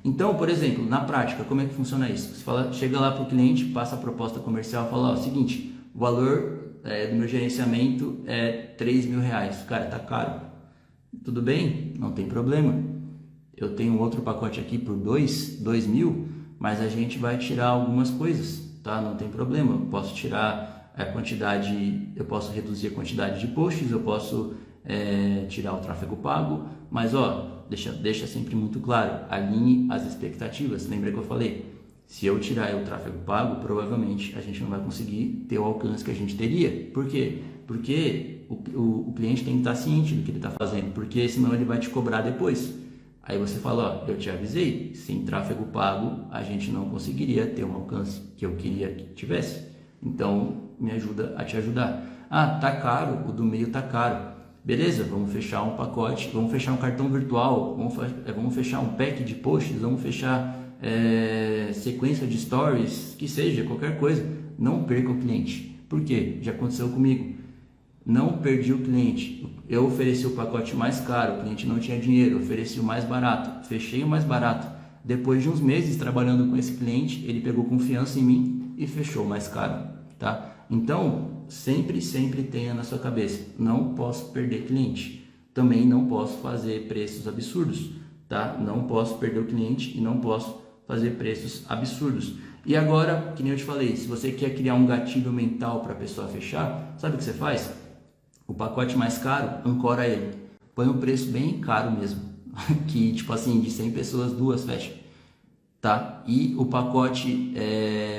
Então, por exemplo, na prática, como é que funciona isso? Você fala, chega lá para o cliente, passa a proposta comercial, fala, ó, seguinte, o valor do meu gerenciamento é R$3.000. Cara, tá caro. Tudo bem? Não tem problema. Eu tenho outro pacote aqui por 2.000, mas a gente vai tirar algumas coisas, tá? Não tem problema. Eu posso tirar a quantidade, eu posso reduzir a quantidade de posts, eu posso tirar o tráfego pago, mas ó, deixa sempre muito claro, alinhe as expectativas. Lembra que eu falei? Se eu tirar o tráfego pago, provavelmente a gente não vai conseguir ter o alcance que a gente teria. Por quê? Porque o cliente tem que estar ciente do que ele está fazendo, porque senão ele vai te cobrar depois. Aí você fala, ó, eu te avisei, sem tráfego pago a gente não conseguiria ter um alcance que eu queria que tivesse. Então, me ajuda a te ajudar. Ah, tá caro, o do meio tá caro. Beleza, vamos fechar um pacote, vamos fechar um cartão virtual, vamos fechar um pack de posts, vamos fechar sequência de stories, que seja, qualquer coisa. Não perca o cliente. Por quê? Já aconteceu comigo. Não perdi o cliente. Eu ofereci o pacote mais caro, o cliente não tinha dinheiro, ofereci o mais barato, fechei o mais barato. Depois de uns meses trabalhando com esse cliente, ele pegou confiança em mim e fechou o mais caro, tá? Então, sempre tenha na sua cabeça, não posso perder cliente. Também não posso fazer preços absurdos, tá? Não posso perder o cliente e não posso fazer preços absurdos. E agora, que nem eu te falei, se você quer criar um gatilho mental para a pessoa fechar, sabe o que você faz? O pacote mais caro, ancora ele. Põe um preço bem caro mesmo, que tipo assim, de 100 pessoas, 2 fecham, tá? E o pacote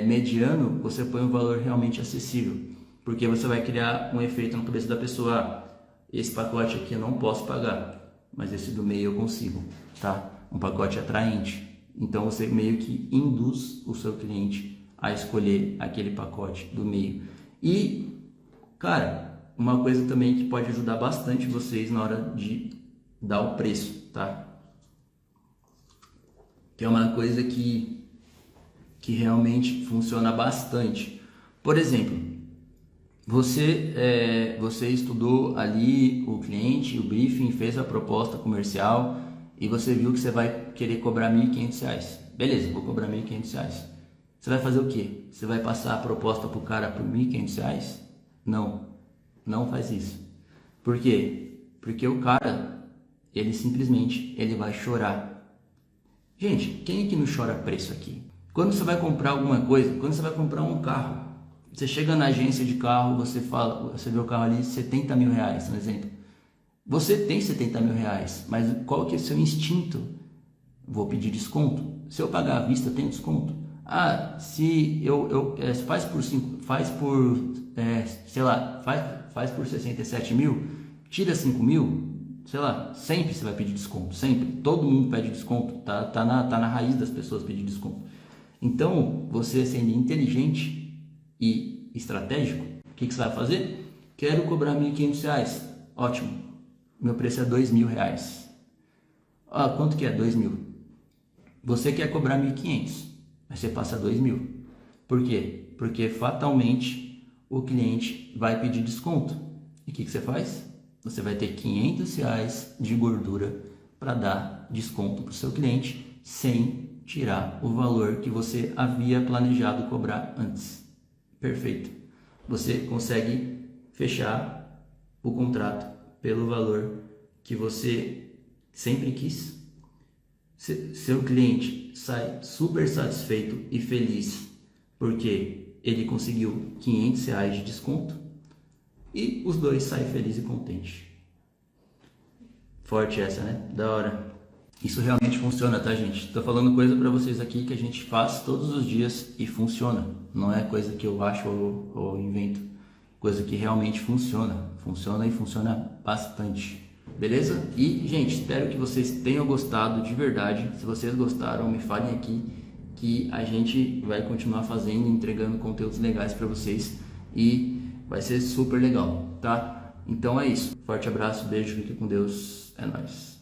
mediano, você põe um valor realmente acessível, porque você vai criar um efeito na cabeça da pessoa, esse pacote aqui eu não posso pagar, mas esse do meio eu consigo, tá? Um pacote atraente. Então você meio que induz o seu cliente a escolher aquele pacote do meio. E, cara, uma coisa também que pode ajudar bastante vocês na hora de dar o preço, tá? Que é uma coisa que realmente funciona bastante. Por exemplo, você estudou ali o cliente, o briefing, fez a proposta comercial e você viu que você vai querer cobrar R$1.500. Beleza, vou cobrar R$1.500. Você vai fazer o quê? Você vai passar a proposta para o cara por R$1.500? Não faz isso. Por quê? Porque o cara, ele simplesmente vai chorar. Gente, quem é que não chora preço aqui? Quando você vai comprar alguma coisa, quando você vai comprar um carro, você chega na agência de carro, você vê o carro ali, R$70 mil, um exemplo. Você tem R$70 mil, mas qual que é o seu instinto? Vou pedir desconto. Se eu pagar à vista, tem desconto. Ah, se faz por 67 mil, tira 5 mil, sei lá, sempre você vai pedir desconto, sempre. Todo mundo pede desconto, tá na raiz das pessoas pedir desconto. Então, você sendo inteligente e estratégico, o que você vai fazer? Quero cobrar R$1.500, ótimo, meu preço é R$2.000. Ah, quanto que é 2.000? Você quer cobrar 1.500, mas você passa 2.000. Por quê? Porque fatalmente o cliente vai pedir desconto. E o que você faz? Você vai ter R$500 de gordura para dar desconto para o seu cliente sem tirar o valor que você havia planejado cobrar antes. Perfeito. Você consegue fechar o contrato pelo valor que você sempre quis. Seu cliente sai super satisfeito e feliz porque ele conseguiu R$500 de desconto e os dois saem felizes e contentes. Forte essa, né? Da hora. Isso realmente funciona, tá, gente? Tô falando coisa pra vocês aqui que a gente faz todos os dias e funciona. Não é coisa que eu acho ou invento. Coisa que realmente funciona. Funciona e funciona bastante. Beleza? E, gente, espero que vocês tenham gostado de verdade. Se vocês gostaram, me falem aqui que a gente vai continuar fazendo, entregando conteúdos legais pra vocês e vai ser super legal, tá? Então é isso. Forte abraço, beijo, fique com Deus. É nóis.